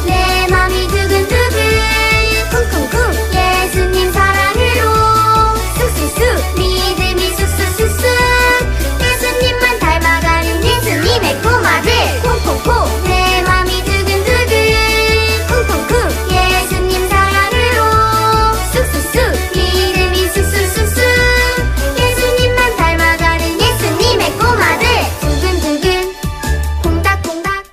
내 맘이 두근두근 쿵쿵쿵 예수님 사랑으로 쑥쑥쑥 믿음이 쑥쑥쑥쑥 예수님만 닮아가는 예수님의 꼬마들 콩콩콩 내 맘이 두근두근 쿵쿵쿵 예수님 사랑으로 쑥쑥쑥 믿음이 쑥쑥쑥쑥 예수님만 닮아가는 예수님의 꼬마들 두근두근 콩닥콩닥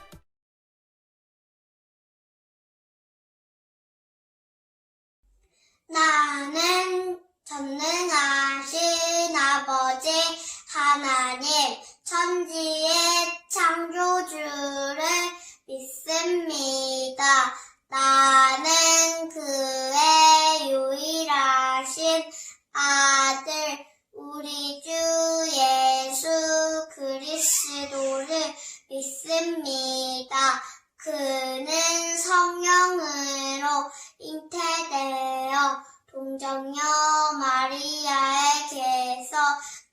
나는 전능하신 아버지 하나님 천지의 창조주를 믿습니다. 나는 그의 유일하신 아들 우리 주 예수 그리스도를 믿습니다. 그는 성령으로 잉태되어 동정녀 마리아에게서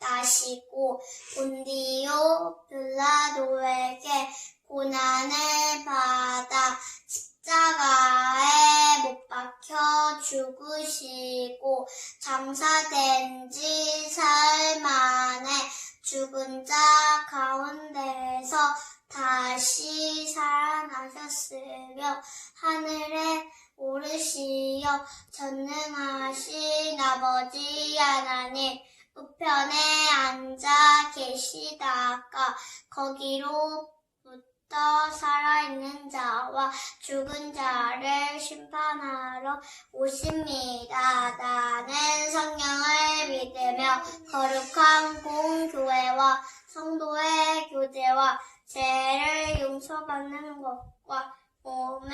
나시고 본디오 빌라도에게 고난을 받아 십자가에 못 박혀 죽으시고 장사된 지 사흘 만에 죽은 자 가운데서 다시 살아나셨으며 하늘에 오르시어 전능하신 아버지 하나님 우편에 앉아 계시다가 거기로부터 살아있는 자와 죽은 자를 심판하러 오십니다. 나는 성령을 믿으며 거룩한 공교회와 성도의 교제와 죄를 용서받는 것과 몸의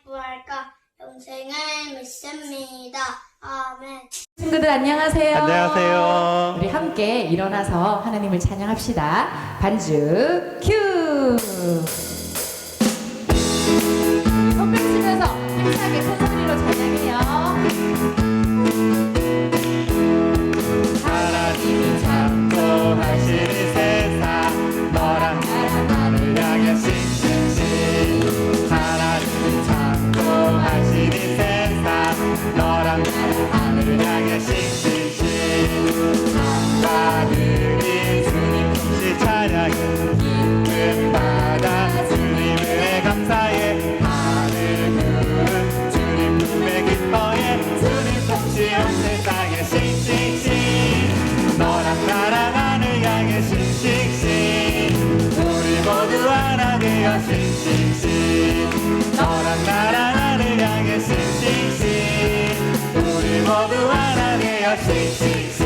부활과 영생을 믿습니다. 아멘. 친구들 안녕하세요. 안녕하세요. 우리 함께 일어나서 하나님을 찬양합시다. 반주 큐. 손뼉 치면서 힘차게 큰 소리로 찬양해요. 하나님이 창조하신 이 세상 너랑 나랑 하늘 향해 싱싱싱 하나님이 창조하신 이 세상 너랑 나랑 하늘 향해 싱싱싱 하늘이 주님 품시 찬양해 기쁨 받아 주님을 감사해 하늘 구름 주님 품에 기뻐해 주님 품시 온 세상에 싱싱싱 너랑 나랑 하늘 향해 싱싱싱 우리 모두 하나 되어 싱싱싱 너랑 나랑 하늘 향해 싱싱싱 우리 모두 하나 되어 싱싱싱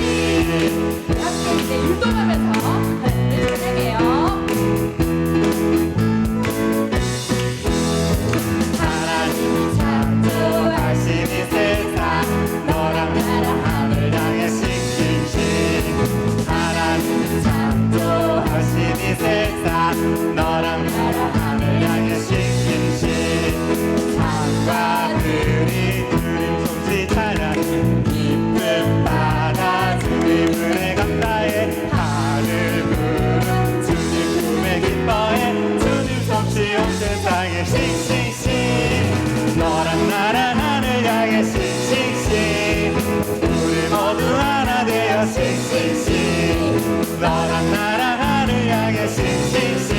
함께 이제 율동하면서 하나님을 찬양해요. 하나님이 창조하신 이 세상 너랑 나랑 하늘 향해 싱싱싱 하나님이 창조하신 이 세상 너랑 나랑 하늘 향해 싱싱싱 산과 들이 주님 솜씨 찬양 기쁨 받아 주님 은혜 감사해 하늘 구름 주님 품에 기뻐해 주님 솜씨 온 세상에 싱싱싱 너랑 나랑 하늘 향해 싱싱싱 우리 모두 하나 되어 싱싱싱 너랑 나랑 하늘 향해 싱싱싱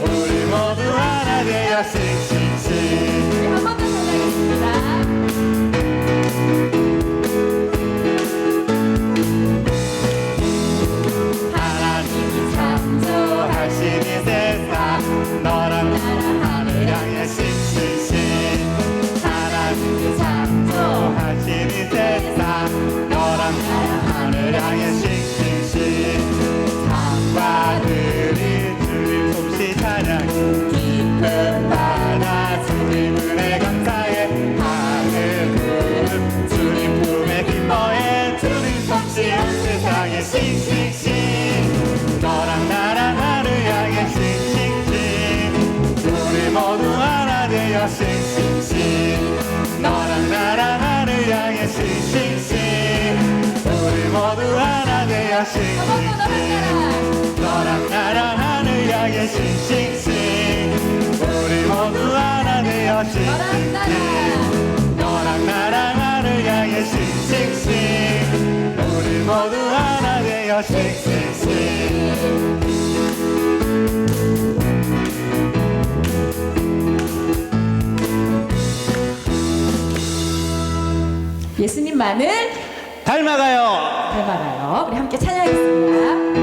우리 모두 하나 되어 싱싱싱 한 번 더 찬양하겠습니다. 하나님이 창조하신 이 세상 너랑 나랑 하늘 향해 싱싱싱 하나님이 창조하신 이 세상 너랑 나랑 하늘 향해 싱싱싱 산과 들이 주님 솜씨 찬양 기쁨 받아 주님 은혜 감사해 하늘 구름 주님 품에 기뻐해 주님 솜씨 온 세상에 싱싱싱 너랑 나랑 하늘 향해 싱싱싱 우리 모두 하나 되어 싱싱싱 너랑 나랑 하늘 향해 싱싱싱 우리 모두 하나 되어 싱싱싱 너랑 나랑 하늘 향해 싱싱싱 우리 모두 하나 되어 싱싱싱 너랑 나랑 하늘 향해 싱싱싱 우리 모두 하나 되어 싱싱싱 예수님만을 닮아가요. 닮아가요. 우리 함께 찬양하겠습니다.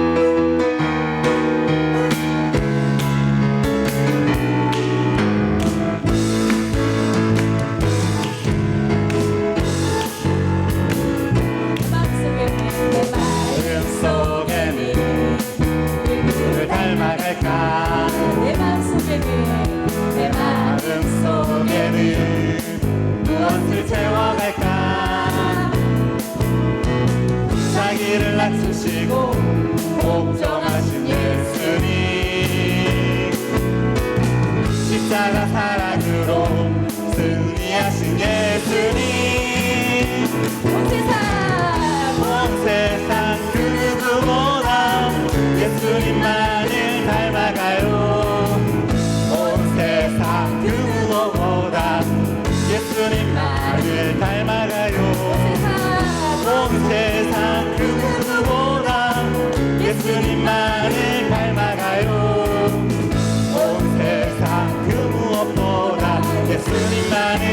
속에는 누구를 닮아갈까 내 마음속에는 내 속에는 무엇을 채워갈까 자기를 낮추시고 복종하신 예수님 십자가 사랑으로 승리하신 예수님 온 세상 그 누구보다 예수님만을 닮아가요 온 세상 그 누구보다 예수님만을 닮아가요 온 세상 그 누구보다 예수님만을 닮아가요 온 세상 그 무엇보다 예수님만을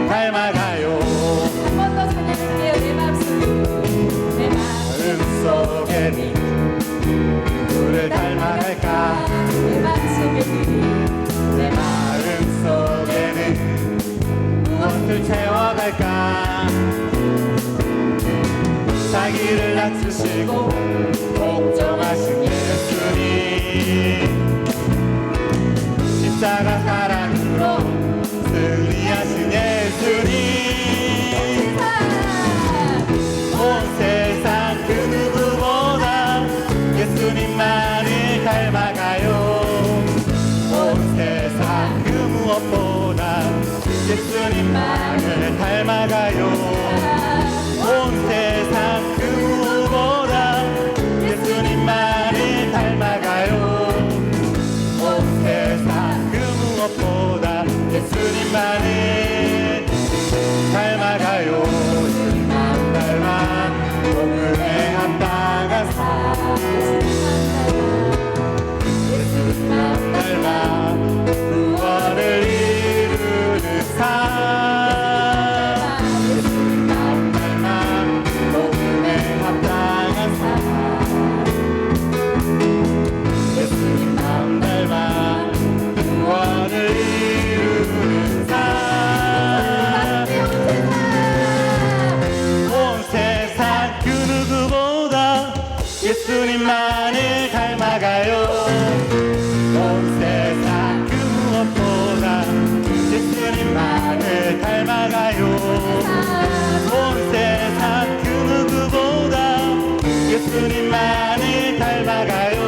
닮아가요 한 번 더 찬양할게요. 내 마음속에는 누구를 닮아갈까 내 마음속에는 무엇을 채워갈까 자기를 낮추시고 복종하신 예수님 십자가 사랑으로 승리하신 예수님 온 세상 그 누구보다 예수님만을 닮아가요 온 세상 그 무엇보다 예수님만을 닮아가요 온 세상 그 누구보다 예수님만을 닮아가요 온 세상 그 무엇보다 예수님만을 닮아가요 예수님만 닮아 복음에 합당한 삶 예수님만 닮아 구원을 이루는 삶 예수님만 닮아 복음에 합당한 삶 예수님만 닮아 구원을 이루는 삶 온 세상 그 누구보다 예수님만을 닮아가요 온 세상 그 무엇보다 예수님만을 닮아가요 온 세상 그 누구보다 예수님만을 닮아가요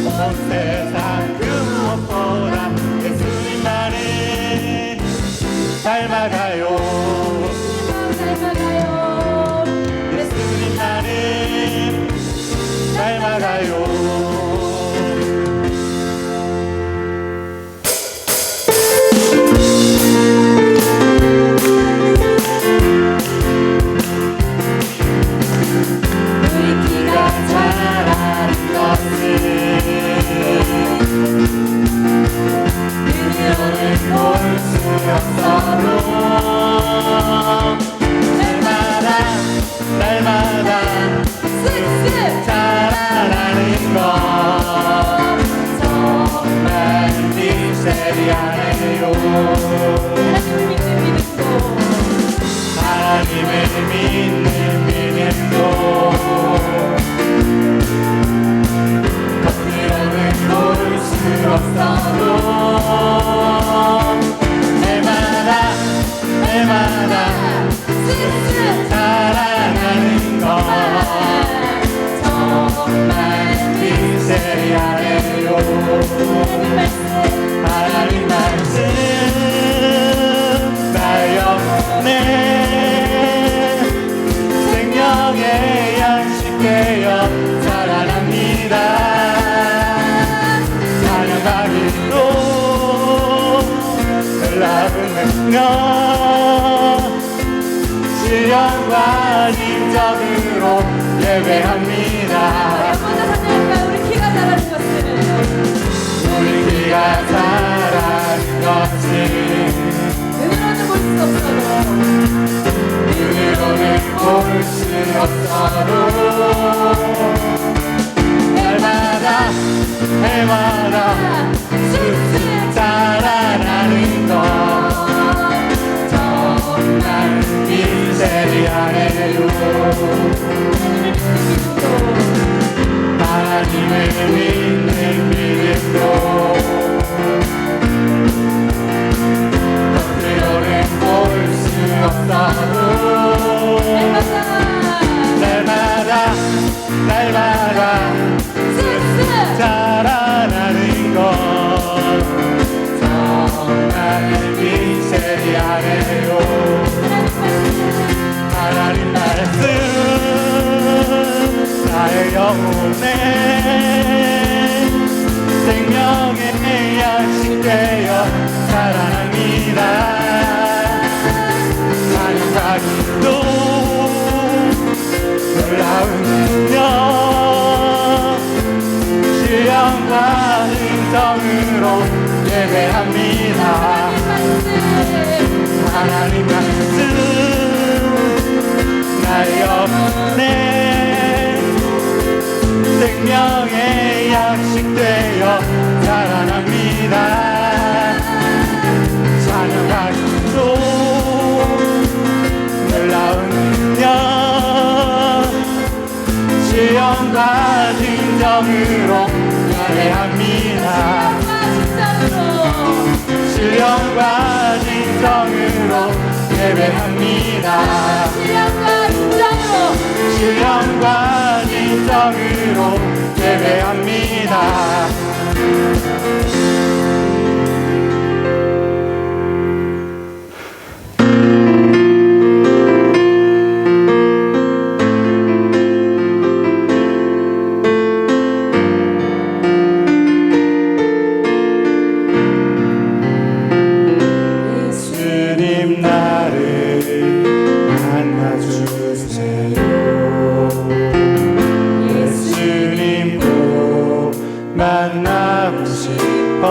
온 세상 그 무엇보다 예수님만을 닮아가요 예수님만을 닮아가요 물기가 자라는 것은 그녀를 볼 수 없어도 날마다 쓱쓱 자라나는 것 정말 미스테리하네요 하나님을 믿는 믿음도 겉으로는 볼 수 없어도 날마다 쓱쓱 자라나는 것 정말 미스테리하네요 하나님 말씀 나의 영혼에 생명의 양식 되어 자라납니다 찬양하기로 심정으로 예배합니다. 먼저 찬양할까요? 우리 키가 자라는 것을. 우리 귀가 자라는 것은 눈으로는 볼 수 없어도 눈으로는 볼 수 없어도 날마다 해마다 쑥쑥 자라나는 것 정말 미세리하네요. 하나님을 믿는 믿음도 겉으로는 볼 수 없어도 날마다 쑥쑥 자라나는 것 정말 미세리하네요. 하나님 말씀 나의 영혼에 생명의 양식되어 자라납니다. 사랑하기도 놀라운 능력 시험과 인정으로 예배합니다. 하나님 말씀 나의 영혼에 생명의 양식되어 자라납니다. 찬양하시소 놀라운 능력 시험과 진정으로 예배합니다. 시험과 진정으로 예배합니다. 신령과 진정으로 예배합니다. 예수님 나를 만나주세요. 예수님도 만나고 싶어요.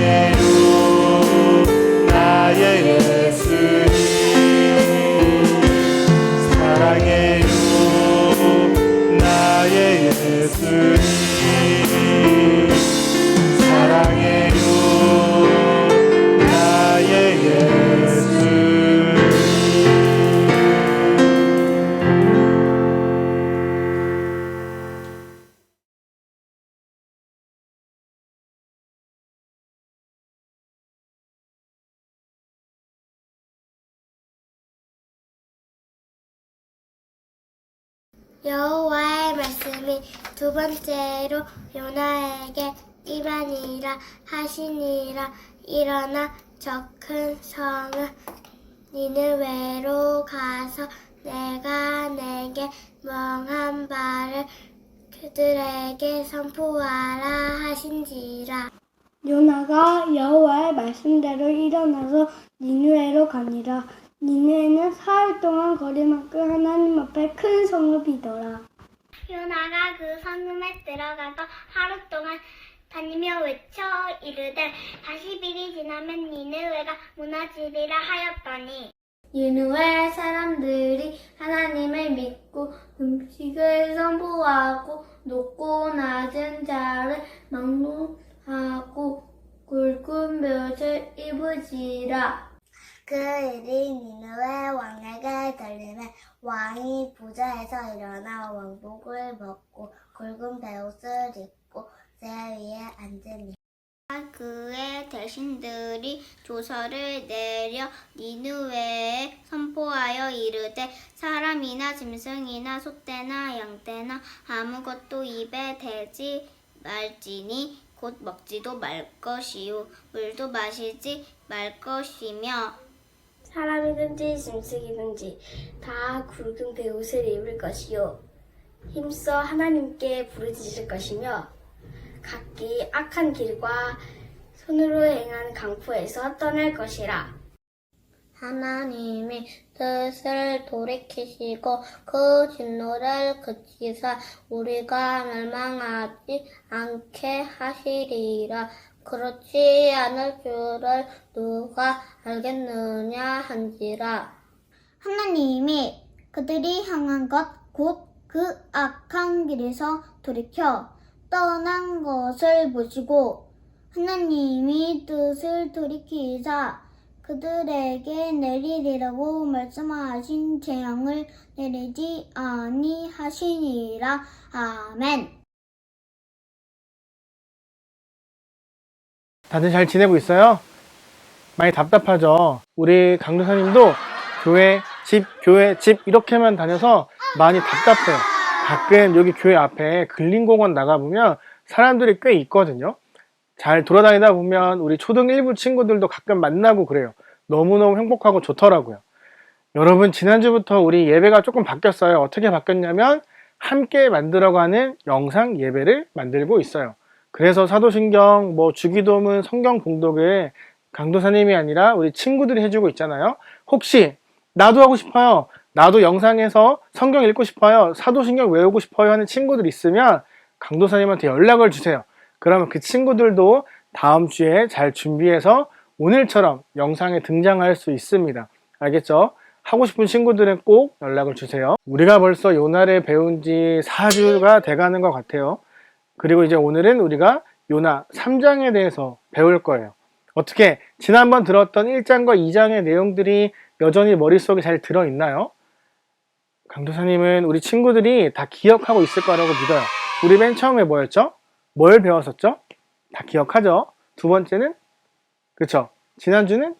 사랑해요 나의 예수님 사랑해요 나의 예수님 사랑해요 나의 예수님 여호와의 말씀이 두 번째로 요나에게 이만이라 하시니라. 일어나 저 큰 성을 니느웨로 가서 내가 내게 명한 바를 그들에게 선포하라 하신지라. 요나가 여호와의 말씀대로 일어나서 니느웨로 가니라. 니느웨는 사흘 동안 거리만큼 하나님 앞에 큰 성을 비더라. 요나가 그 성읍에 들어가서 하루 동안 다니며 외쳐 이르되 40일이 지나면 니느웨가 무너지리라 하였더니 니느웨 사람들이 하나님을 믿고 음식을 선포하고 높고 낮은 자를 막론하고 굵은 볕을 입으지라. 그 일이 니느웨 왕에게 들리매 왕이 부자에서 일어나 왕복을 벗고 굵은 베옷을 입고 새 위에 앉으니 그의 대신들이 조서를 내려 니느웨에 선포하여 이르되 사람이나 짐승이나 소떼나 양떼나 아무것도 입에 대지 말지니 곧 먹지도 말 것이요 물도 마시지 말 것이며 사람이든지 짐승이든지 다 굵은 베옷을 입을 것이요 힘써 하나님께 부르짖을 것이며 각기 악한 길과 손으로 행한 강포에서 떠날 것이라. 하나님이 뜻을 돌이키시고 그 진노를 그치사 우리가 멸망하지 않게 하시리라. 그렇지 않을 줄을 누가 알겠느냐 한지라. 하나님이 그들이 향한 것 곧 그 악한 길에서 돌이켜 떠난 것을 보시고 하나님이 뜻을 돌이키사 그들에게 내리리라고 말씀하신 재앙을 내리지 아니하시니라. 아멘. 다들 잘 지내고 있어요? 많이 답답하죠? 우리 강도사님도 교회, 집 이렇게만 다녀서 많이 답답해요. 가끔 여기 교회 앞에 근린공원 나가보면 사람들이 꽤 있거든요. 잘 돌아다니다 보면 우리 초등 1부 친구들도 가끔 만나고 그래요. 너무너무 행복하고 좋더라고요. 여러분, 지난주부터 우리 예배가 조금 바뀌었어요. 어떻게 바뀌었냐면 함께 만들어가는 영상 예배를 만들고 있어요. 그래서 사도신경, 주기도문, 성경 봉독을 강도사님이 아니라 우리 친구들이 해주고 있잖아요. 혹시 나도 하고 싶어요, 나도 영상에서 성경 읽고 싶어요, 사도신경 외우고 싶어요 하는 친구들 있으면 강도사님한테 연락을 주세요. 그러면 그 친구들도 다음 주에 잘 준비해서 오늘처럼 영상에 등장할 수 있습니다. 알겠죠? 하고 싶은 친구들은 꼭 연락을 주세요. 우리가 벌써 요나를 배운 지 4주가 돼가는 것 같아요. 그리고 이제 오늘은 우리가 요나 3장에 대해서 배울 거예요. 어떻게 지난번 들었던 1장과 2장의 내용들이 여전히 머릿속에 잘 들어있나요? 강도사님은 우리 친구들이 다 기억하고 있을 거라고 믿어요. 우리 맨 처음에 뭐였죠? 뭘 배웠었죠? 다 기억하죠? 두 번째는? 그쵸? 지난주는?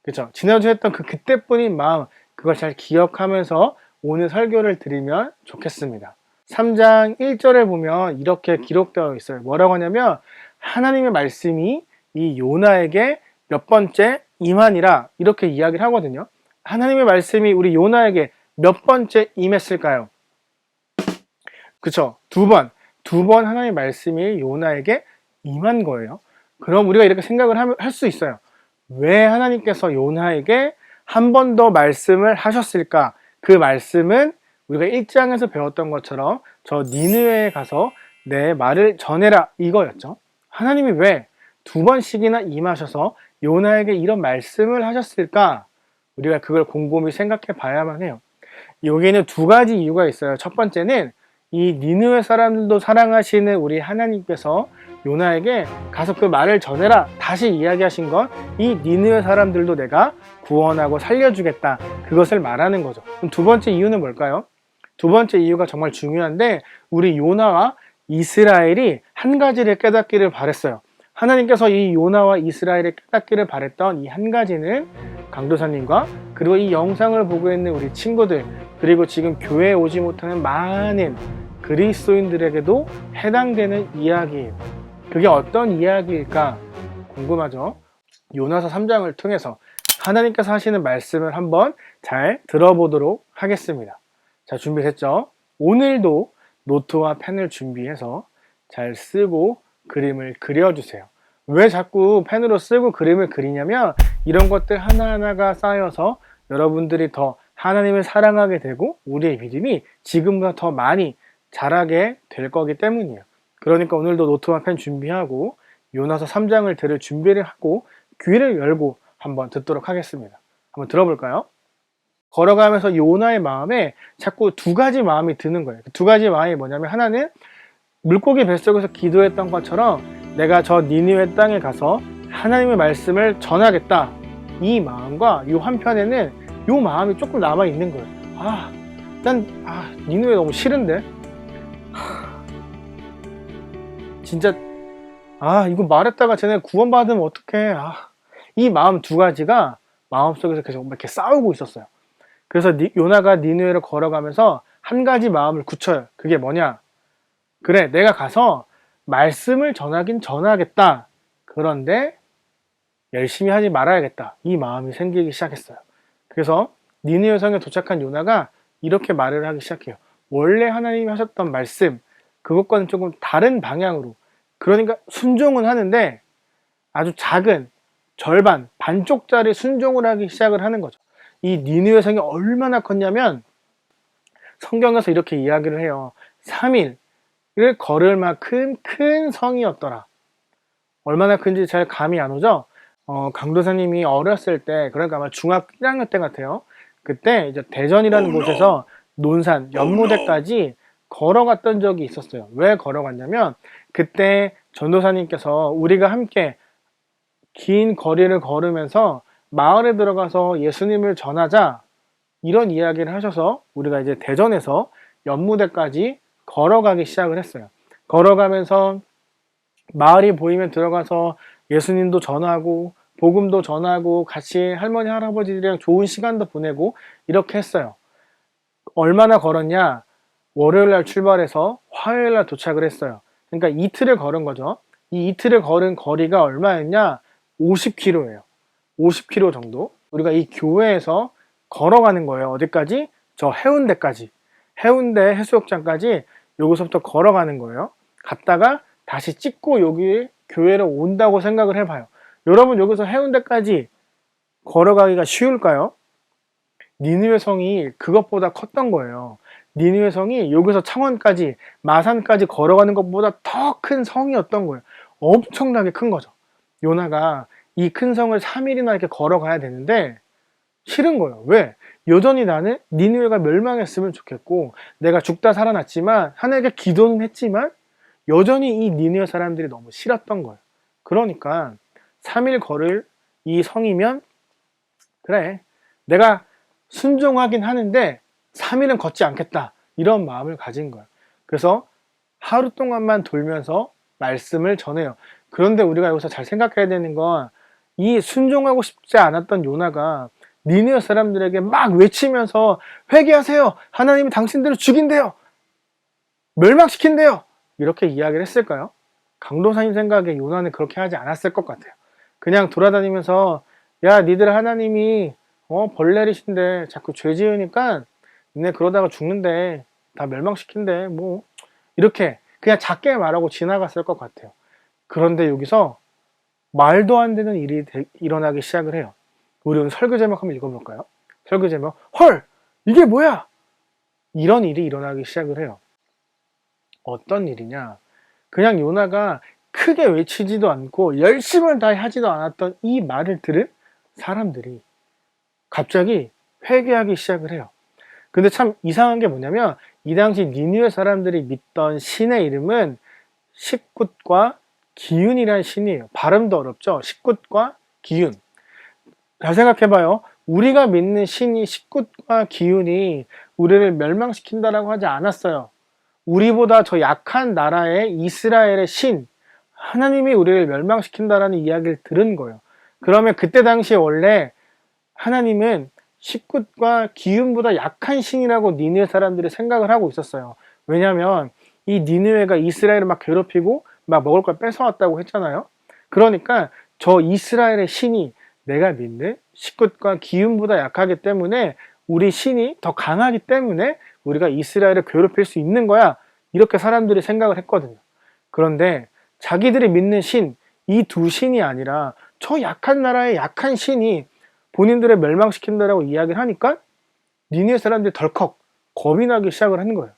그쵸? 지난주 했던 그때뿐인 마음, 그걸 잘 기억하면서 오늘 설교를 드리면 좋겠습니다. 3장 1절에 보면 이렇게 기록되어 있어요. 뭐라고 하냐면 하나님의 말씀이 이 요나에게 몇 번째 임하니라 이렇게 이야기를 하거든요. 하나님의 말씀이 우리 요나에게 몇 번째 임했을까요? 그쵸? 두 번 하나님의 말씀이 요나에게 임한 거예요. 그럼 우리가 이렇게 생각을 할 수 있어요. 왜 하나님께서 요나에게 한 번 더 말씀을 하셨을까? 그 말씀은 우리가 1장에서 배웠던 것처럼 저 니느웨에 가서 내 말을 전해라 이거였죠. 하나님이 왜 두 번씩이나 임하셔서 요나에게 이런 말씀을 하셨을까? 우리가 그걸 곰곰이 생각해 봐야만 해요. 여기에는 두 가지 이유가 있어요. 첫 번째는 이 니느웨 사람들도 사랑하시는 우리 하나님께서 요나에게 가서 그 말을 전해라 다시 이야기하신 건 이 니느웨 사람들도 내가 구원하고 살려주겠다, 그것을 말하는 거죠. 그럼 두 번째 이유는 뭘까요? 두 번째 이유가 정말 중요한데, 우리 요나와 이스라엘이 한 가지를 깨닫기를 바랬어요. 하나님께서 이 요나와 이스라엘을 깨닫기를 바랬던 이 한 가지는 강도사님과 그리고 이 영상을 보고 있는 우리 친구들, 그리고 지금 교회에 오지 못하는 많은 그리스도인들에게도 해당되는 이야기예요. 그게 어떤 이야기일까 궁금하죠? 요나서 3장을 통해서 하나님께서 하시는 말씀을 한번 잘 들어보도록 하겠습니다. 자, 준비됐죠? 오늘도 노트와 펜을 준비해서 잘 쓰고 그림을 그려주세요. 왜 자꾸 펜으로 쓰고 그림을 그리냐면, 이런 것들 하나하나가 쌓여서 여러분들이 더 하나님을 사랑하게 되고 우리의 믿음이 지금보다 더 많이 자라게 될 거기 때문이에요. 그러니까 오늘도 노트와 펜 준비하고 요나서 3장을 들을 준비를 하고 귀를 열고 한번 듣도록 하겠습니다. 한번 들어볼까요? 걸어가면서 요나의 마음에 자꾸 두 가지 마음이 드는 거예요. 두 가지 마음이 뭐냐면, 하나는 물고기 뱃속에서 기도했던 것처럼 내가 저 니느웨 땅에 가서 하나님의 말씀을 전하겠다, 이 마음과 요 한편에는 요 마음이 조금 남아 있는 거예요. 니느웨 너무 싫은데, 진짜 이거 말했다가 쟤네 구원받으면 어떡해. 이 마음 두 가지가 마음속에서 계속 이렇게 싸우고 있었어요. 그래서 요나가 니느웨를 걸어가면서 한 가지 마음을 굳혀요. 그게 뭐냐? 그래, 내가 가서 말씀을 전하긴 전하겠다. 그런데 열심히 하지 말아야겠다. 이 마음이 생기기 시작했어요. 그래서 니느웨 성에 도착한 요나가 이렇게 말을 하기 시작해요. 원래 하나님이 하셨던 말씀, 그것과는 조금 다른 방향으로, 그러니까 순종은 하는데 아주 작은 절반, 반쪽짜리 순종을 하기 시작을 하는 거죠. 이 니느웨 성이 얼마나 컸냐면, 성경에서 이렇게 이야기를 해요. 3일을 걸을 만큼 큰 성이었더라. 얼마나 큰지 잘 감이 안 오죠? 강도사님이 어렸을 때, 그러니까 아마 중학교 1학년 때 같아요. 그때 이제 대전이라는 곳에서 논산, 연무대까지 걸어갔던 적이 있었어요. 왜 걸어갔냐면, 그때 전도사님께서 우리가 함께 긴 거리를 걸으면서 마을에 들어가서 예수님을 전하자, 이런 이야기를 하셔서 우리가 이제 대전에서 연무대까지 걸어가기 시작을 했어요. 걸어가면서 마을이 보이면 들어가서 예수님도 전하고 복음도 전하고 같이 할머니 할아버지들이랑 좋은 시간도 보내고 이렇게 했어요. 얼마나 걸었냐? 월요일날 출발해서 화요일날 도착을 했어요. 그러니까 이틀을 걸은 거죠. 이 이틀을 걸은 거리가 얼마였냐? 50km예요. 50km 정도. 우리가 이 교회에서 걸어가는 거예요. 어디까지? 저 해운대까지. 해운대 해수욕장까지 여기서부터 걸어가는 거예요. 갔다가 다시 찍고 여기 교회로 온다고 생각을 해봐요. 여러분, 여기서 해운대까지 걸어가기가 쉬울까요? 니느웨 성이 그것보다 컸던 거예요. 니느웨 성이 여기서 창원까지, 마산까지 걸어가는 것보다 더 큰 성이었던 거예요. 엄청나게 큰 거죠. 요나가 이 큰 성을 3일이나 이렇게 걸어가야 되는데 싫은 거예요. 왜? 여전히 나는 니느웨가 멸망했으면 좋겠고, 내가 죽다 살아났지만 하나님께 기도는 했지만 여전히 이 니느웨 사람들이 너무 싫었던 거예요. 그러니까 3일 걸을 이 성이면, 그래, 내가 순종하긴 하는데 3일은 걷지 않겠다, 이런 마음을 가진 거예요. 그래서 하루 동안만 돌면서 말씀을 전해요. 그런데 우리가 여기서 잘 생각해야 되는 건, 이 순종하고 싶지 않았던 요나가 니느웨 사람들에게 막 외치면서 회개하세요, 하나님이 당신들을 죽인대요, 멸망시킨대요, 이렇게 이야기를 했을까요? 강도사님 생각에 요나는 그렇게 하지 않았을 것 같아요. 그냥 돌아다니면서, 야, 니들 하나님이 벌레리신데 자꾸 죄 지으니까 니네 그러다가 죽는데, 다 멸망시킨대, 뭐 이렇게 그냥 작게 말하고 지나갔을 것 같아요. 그런데 여기서 말도 안 되는 일이 일어나기 시작을 해요. 우리 오늘 설교 제목 한번 읽어볼까요? 설교 제목, 헐! 이게 뭐야? 이런 일이 일어나기 시작을 해요. 어떤 일이냐? 그냥 요나가 크게 외치지도 않고 열심을 다해 하지도 않았던 이 말을 들은 사람들이 갑자기 회개하기 시작을 해요. 근데 참 이상한 게 뭐냐면 이 당시 니느웨 사람들이 믿던 신의 이름은 식굿과 기운이라는 신이에요. 발음도 어렵죠? 식굿과 기운. 잘 생각해봐요. 우리가 믿는 신이 식굿과 기운이 우리를 멸망시킨다라고 하지 않았어요. 우리보다 더 약한 나라의 이스라엘의 신, 하나님이 우리를 멸망시킨다라는 이야기를 들은 거예요. 그러면 그때 당시에 원래 하나님은 식굿과 기운보다 약한 신이라고 니느웨 사람들이 생각을 하고 있었어요. 왜냐하면 이 니느웨가 이스라엘을 막 괴롭히고 막 먹을 걸 뺏어왔다고 했잖아요. 그러니까 저 이스라엘의 신이 내가 믿는 식굿과 기운보다 약하기 때문에 우리 신이 더 강하기 때문에 우리가 이스라엘을 괴롭힐 수 있는 거야. 이렇게 사람들이 생각을 했거든요. 그런데 자기들이 믿는 신, 이 두 신이 아니라 저 약한 나라의 약한 신이 본인들을 멸망시킨다라고 이야기를 하니까 니느웨 사람들이 덜컥 겁이 나기 시작을 한 거예요.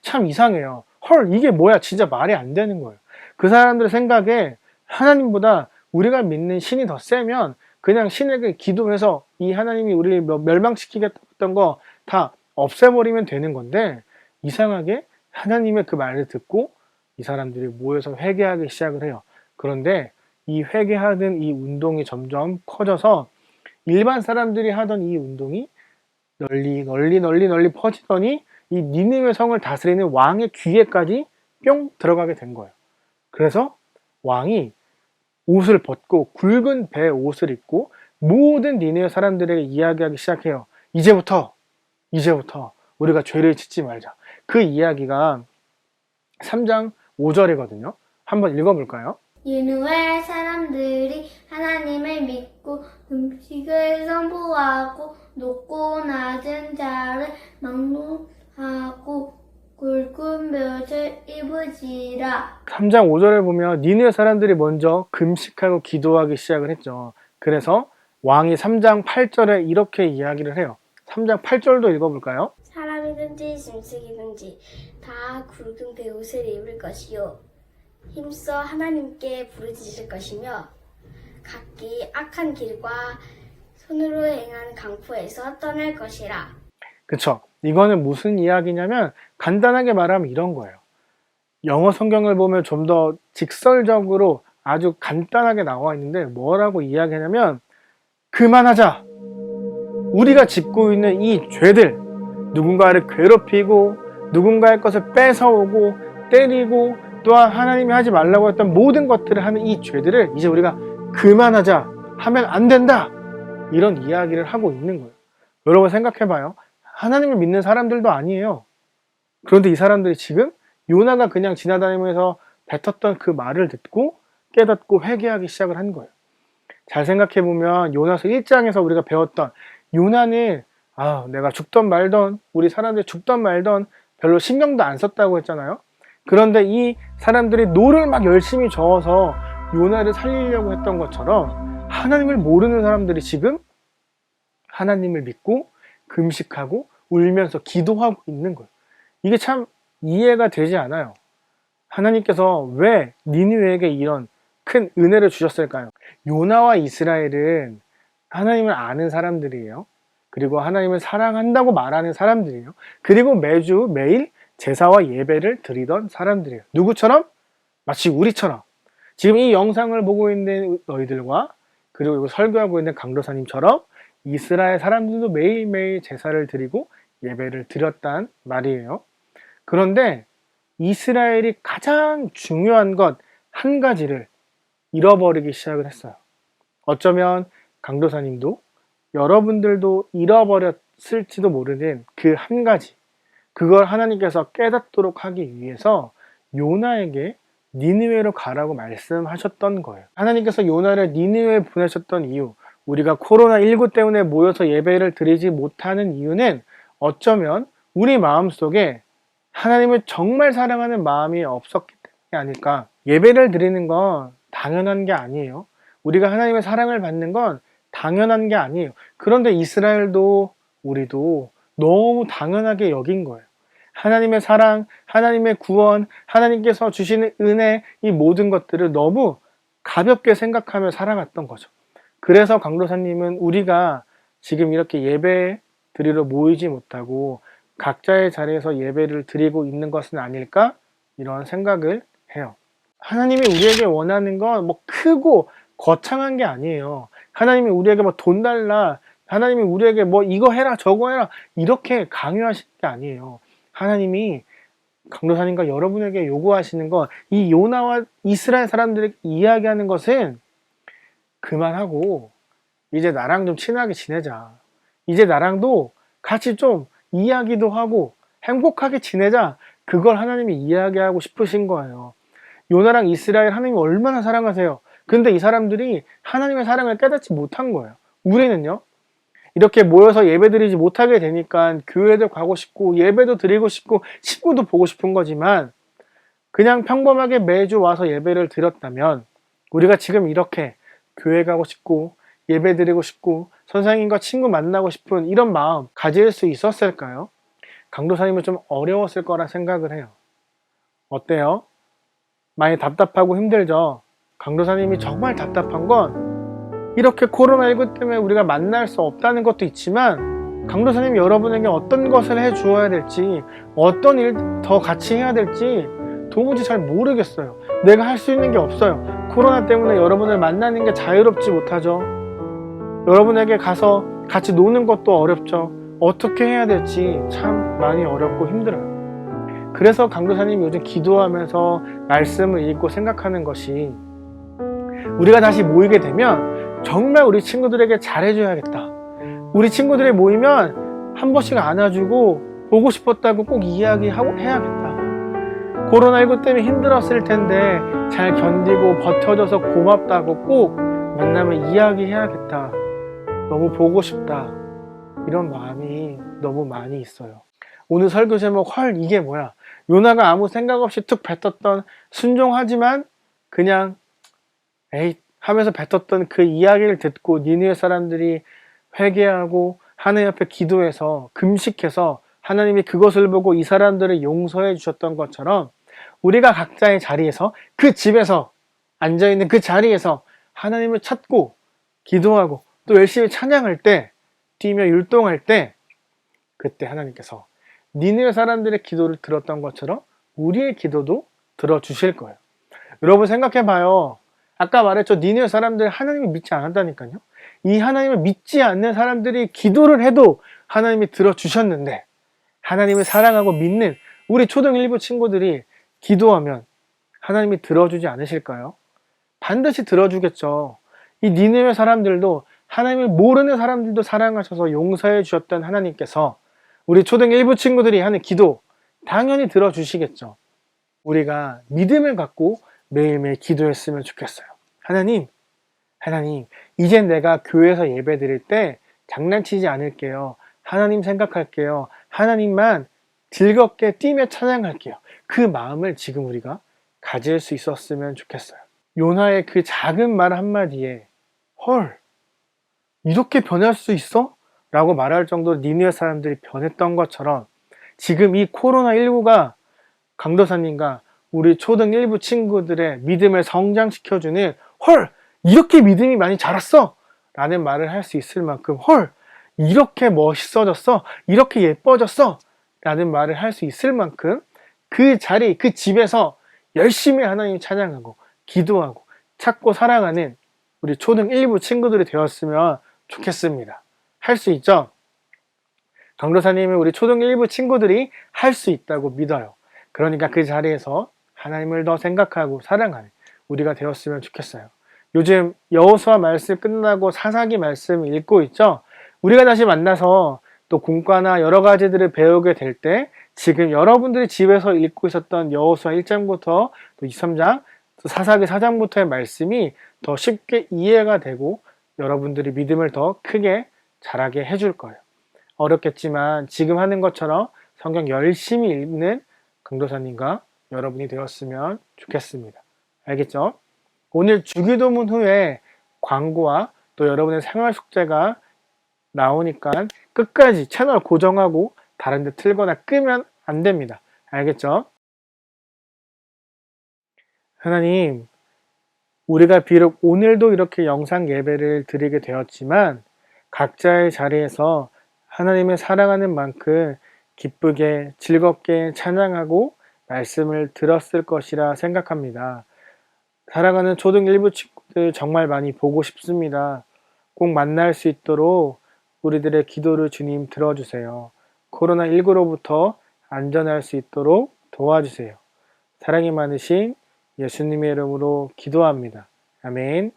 참 이상해요. 헐, 이게 뭐야? 진짜 말이 안 되는 거예요. 그 사람들의 생각에 하나님보다 우리가 믿는 신이 더 세면 그냥 신에게 기도해서 이 하나님이 우리를 멸망시키겠다던 거 다 없애버리면 되는 건데, 이상하게 하나님의 그 말을 듣고 이 사람들이 모여서 회개하기 시작을 해요. 그런데 이 회개하는 이 운동이 점점 커져서 일반 사람들이 하던 이 운동이 널리 퍼지더니 이 니느웨 성을 다스리는 왕의 귀에까지 뿅 들어가게 된 거예요. 그래서 왕이 옷을 벗고 굵은 배 옷을 입고 모든 니느웨 사람들에게 이야기하기 시작해요. 이제부터 우리가 죄를 짓지 말자. 그 이야기가 3장 5절이거든요. 한번 읽어볼까요? 니느웨 사람들이 하나님을 믿고 음식을 선포하고 높고 낮은 자를 막론하고 굵은 볕을 입으지라. 3장 5절에 보면 니느웨 사람들이 먼저 금식하고 기도하기 시작을 했죠. 그래서 왕이 3장 8절에 이렇게 이야기를 해요. 3장 8절도 읽어볼까요? 사람이든지 짐승이든지 다 굵은 베옷을 입을 것이요 힘써 하나님께 부르짖을 것이며 각기 악한 길과 손으로 행한 강포에서 떠날 것이라. 그쵸. 이거는 무슨 이야기냐면 간단하게 말하면 이런 거예요. 영어 성경을 보면 좀 더 직설적으로 아주 간단하게 나와 있는데 뭐라고 이야기하냐면 그만하자. 우리가 짓고 있는 이 죄들, 누군가를 괴롭히고 누군가의 것을 뺏어오고 때리고 또한 하나님이 하지 말라고 했던 모든 것들을 하는 이 죄들을 이제 우리가 그만하자, 하면 안 된다, 이런 이야기를 하고 있는 거예요. 여러분 생각해봐요. 하나님을 믿는 사람들도 아니에요. 그런데 이 사람들이 지금 요나가 그냥 지나다니면서 뱉었던 그 말을 듣고 깨닫고 회개하기 시작을 한 거예요. 잘 생각해보면 요나서 1장에서 우리가 배웠던 요나는 내가 죽던 말던 우리 사람들이 죽던 말던 별로 신경도 안 썼다고 했잖아요. 그런데 이 사람들이 노를 막 열심히 저어서 요나를 살리려고 했던 것처럼 하나님을 모르는 사람들이 지금 하나님을 믿고 금식하고 울면서 기도하고 있는 거예요. 이게 참 이해가 되지 않아요. 하나님께서 왜 니느웨에게 이런 큰 은혜를 주셨을까요? 요나와 이스라엘은 하나님을 아는 사람들이에요. 그리고 하나님을 사랑한다고 말하는 사람들이에요. 그리고 매일 제사와 예배를 드리던 사람들이에요. 누구처럼? 마치 우리처럼. 지금 이 영상을 보고 있는 너희들과 그리고 이거 설교하고 있는 강도사님처럼 이스라엘 사람들도 매일매일 제사를 드리고 예배를 드렸단 말이에요. 그런데 이스라엘이 가장 중요한 것 한 가지를 잃어버리기 시작을 했어요. 어쩌면 강도사님도 여러분들도 잃어버렸을지도 모르는 그 한 가지, 그걸 하나님께서 깨닫도록 하기 위해서 요나에게 니느웨로 가라고 말씀하셨던 거예요. 하나님께서 요나를 니느웨에 보내셨던 이유, 우리가 코로나19 때문에 모여서 예배를 드리지 못하는 이유는 어쩌면 우리 마음속에 하나님을 정말 사랑하는 마음이 없었기 때문이 아닐까. 예배를 드리는 건 당연한 게 아니에요. 우리가 하나님의 사랑을 받는 건 당연한 게 아니에요. 그런데 이스라엘도 우리도 너무 당연하게 여긴 거예요. 하나님의 사랑, 하나님의 구원, 하나님께서 주시는 은혜, 이 모든 것들을 너무 가볍게 생각하며 살아갔던 거죠. 그래서 강도사님은 우리가 지금 이렇게 예배 드리러 모이지 못하고 각자의 자리에서 예배를 드리고 있는 것은 아닐까? 이런 생각을 해요. 하나님이 우리에게 원하는 건 뭐 크고 거창한 게 아니에요. 하나님이 우리에게 뭐 돈 달라, 하나님이 우리에게 뭐 이거 해라 저거 해라 이렇게 강요하시는 게 아니에요. 하나님이 강도사님과 여러분에게 요구하시는 건 이 요나와 이스라엘 사람들에게 이야기하는 것은 그만하고 이제 나랑 좀 친하게 지내자. 이제 나랑도 같이 좀 이야기도 하고 행복하게 지내자. 그걸 하나님이 이야기하고 싶으신 거예요. 요나랑 이스라엘 하나님이 얼마나 사랑하세요. 근데 이 사람들이 하나님의 사랑을 깨닫지 못한 거예요. 우리는요, 이렇게 모여서 예배 드리지 못하게 되니까 교회도 가고 싶고 예배도 드리고 싶고 친구도 보고 싶은 거지만 그냥 평범하게 매주 와서 예배를 드렸다면 우리가 지금 이렇게 교회 가고 싶고 예배 드리고 싶고 선생님과 친구 만나고 싶은 이런 마음 가질 수 있었을까요? 강도사님은 좀 어려웠을 거라 생각을 해요. 어때요? 많이 답답하고 힘들죠? 강도사님이 정말 답답한 건 이렇게 코로나19 때문에 우리가 만날 수 없다는 것도 있지만 강도사님이 여러분에게 어떤 것을 해 주어야 될지 어떤 일 더 같이 해야 될지 도무지 잘 모르겠어요. 내가 할 수 있는 게 없어요. 코로나 때문에 여러분을 만나는 게 자유롭지 못하죠. 여러분에게 가서 같이 노는 것도 어렵죠. 어떻게 해야 될지 참 많이 어렵고 힘들어요. 그래서 강도사님이 요즘 기도하면서 말씀을 읽고 생각하는 것이 우리가 다시 모이게 되면 정말 우리 친구들에게 잘해줘야겠다. 우리 친구들이 모이면 한 번씩 안아주고 보고 싶었다고 꼭 이야기하고 해야겠다. 코로나19 때문에 힘들었을 텐데 잘 견디고 버텨줘서 고맙다고 꼭 만나면 이야기해야겠다. 너무 보고 싶다. 이런 마음이 너무 많이 있어요. 오늘 설교 제목 헐 이게 뭐야? 요나가 아무 생각 없이 툭 뱉었던 순종하지만 그냥 에이 하면서 뱉었던 그 이야기를 듣고 니느웨 사람들이 회개하고 하나님 앞에 기도해서 금식해서 하나님이 그것을 보고 이 사람들을 용서해 주셨던 것처럼 우리가 각자의 자리에서 그 집에서 앉아있는 그 자리에서 하나님을 찾고 기도하고 또 열심히 찬양할 때 뛰며 율동할 때 그때 하나님께서 니느웨 사람들의 기도를 들었던 것처럼 우리의 기도도 들어주실 거예요. 여러분 생각해봐요. 아까 말했죠. 니느웨 사람들 하나님을 믿지 않았다니까요. 이 하나님을 믿지 않는 사람들이 기도를 해도 하나님이 들어주셨는데 하나님을 사랑하고 믿는 우리 초등 1부 친구들이 기도하면 하나님이 들어주지 않으실까요? 반드시 들어주겠죠. 이 니느웨 사람들도 하나님을 모르는 사람들도 사랑하셔서 용서해 주셨던 하나님께서 우리 초등 1부 친구들이 하는 기도 당연히 들어주시겠죠. 우리가 믿음을 갖고 매일매일 기도했으면 좋겠어요. 하나님, 이젠 내가 교회에서 예배 드릴 때 장난치지 않을게요. 하나님 생각할게요. 하나님만 즐겁게 뛰며 찬양할게요. 그 마음을 지금 우리가 가질 수 있었으면 좋겠어요. 요나의 그 작은 말 한마디에 헐, 이렇게 변할 수 있어? 라고 말할 정도로 니느웨 사람들이 변했던 것처럼 지금 이 코로나19가 강도사님과 우리 초등 1부 친구들의 믿음을 성장시켜주는 헐! 이렇게 믿음이 많이 자랐어! 라는 말을 할 수 있을 만큼 헐! 이렇게 멋있어졌어! 이렇게 예뻐졌어! 라는 말을 할 수 있을 만큼 그 자리, 그 집에서 열심히 하나님 찬양하고 기도하고 찾고 사랑하는 우리 초등 1부 친구들이 되었으면 좋겠습니다. 할 수 있죠? 강도사님은 우리 초등 1부 친구들이 할 수 있다고 믿어요. 그러니까 그 자리에서 하나님을 더 생각하고 사랑하는 우리가 되었으면 좋겠어요. 요즘 여호수아 말씀 끝나고 사사기 말씀 읽고 있죠? 우리가 다시 만나서 또 공과나 여러 가지들을 배우게 될 때 지금 여러분들이 집에서 읽고 있었던 여호수아 1장부터 또 23장, 또 사사기 4장부터의 말씀이 더 쉽게 이해가 되고 여러분들이 믿음을 더 크게 자라게 해줄 거예요. 어렵겠지만 지금 하는 것처럼 성경 열심히 읽는 강도사님과 여러분이 되었으면 좋겠습니다. 알겠죠? 오늘 주기도문 후에 광고와 또 여러분의 생활 숙제가 나오니까 끝까지 채널 고정하고 다른 데 틀거나 끄면 안 됩니다. 알겠죠? 하나님, 우리가 비록 오늘도 이렇게 영상 예배를 드리게 되었지만 각자의 자리에서 하나님을 사랑하는 만큼 기쁘게 즐겁게 찬양하고 말씀을 들었을 것이라 생각합니다. 사랑하는 초등 1부 친구들 정말 많이 보고 싶습니다. 꼭 만날 수 있도록 우리들의 기도를 주님 들어주세요. 코로나19로부터 안전할 수 있도록 도와주세요. 사랑이 많으신 예수님의 이름으로 기도합니다. 아멘.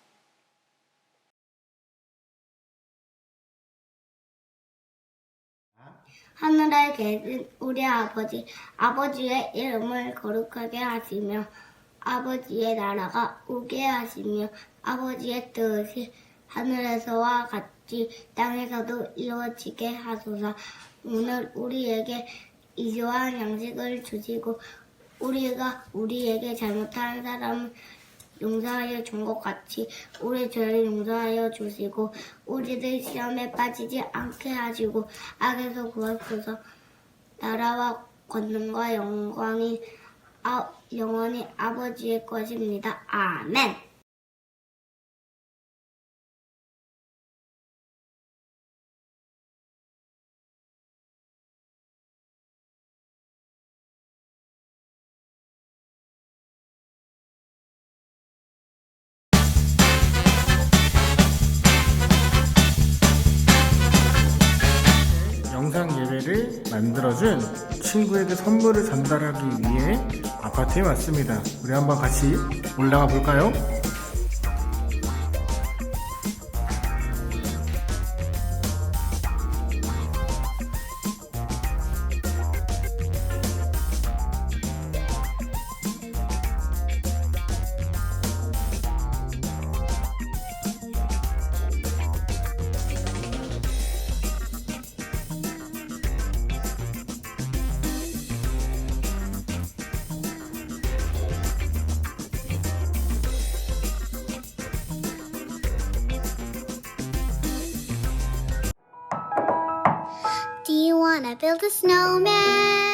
하늘에 계신 우리 아버지, 아버지의 이름을 거룩하게 하시며 아버지의 나라가 오게 하시며 아버지의 뜻이 하늘에서와 같이 땅에서도 이루어지게 하소서. 오늘 우리에게 일용할 양식을 주시고 우리가 우리에게 잘못한 사람을 용서하여 준 것 같이 우리 죄를 용서하여 주시고 우리들 시험에 빠지지 않게 하시고 악에서 구하소서. 나라와 권능과 영광이 영원히 아버지의 것입니다. 아멘. 영상 예배를 만들어준 친구에게 선물을 전달하기 위해 아파트에 왔습니다. 우리 한번 같이 올라가 볼까요? Do you wanna build a snowman?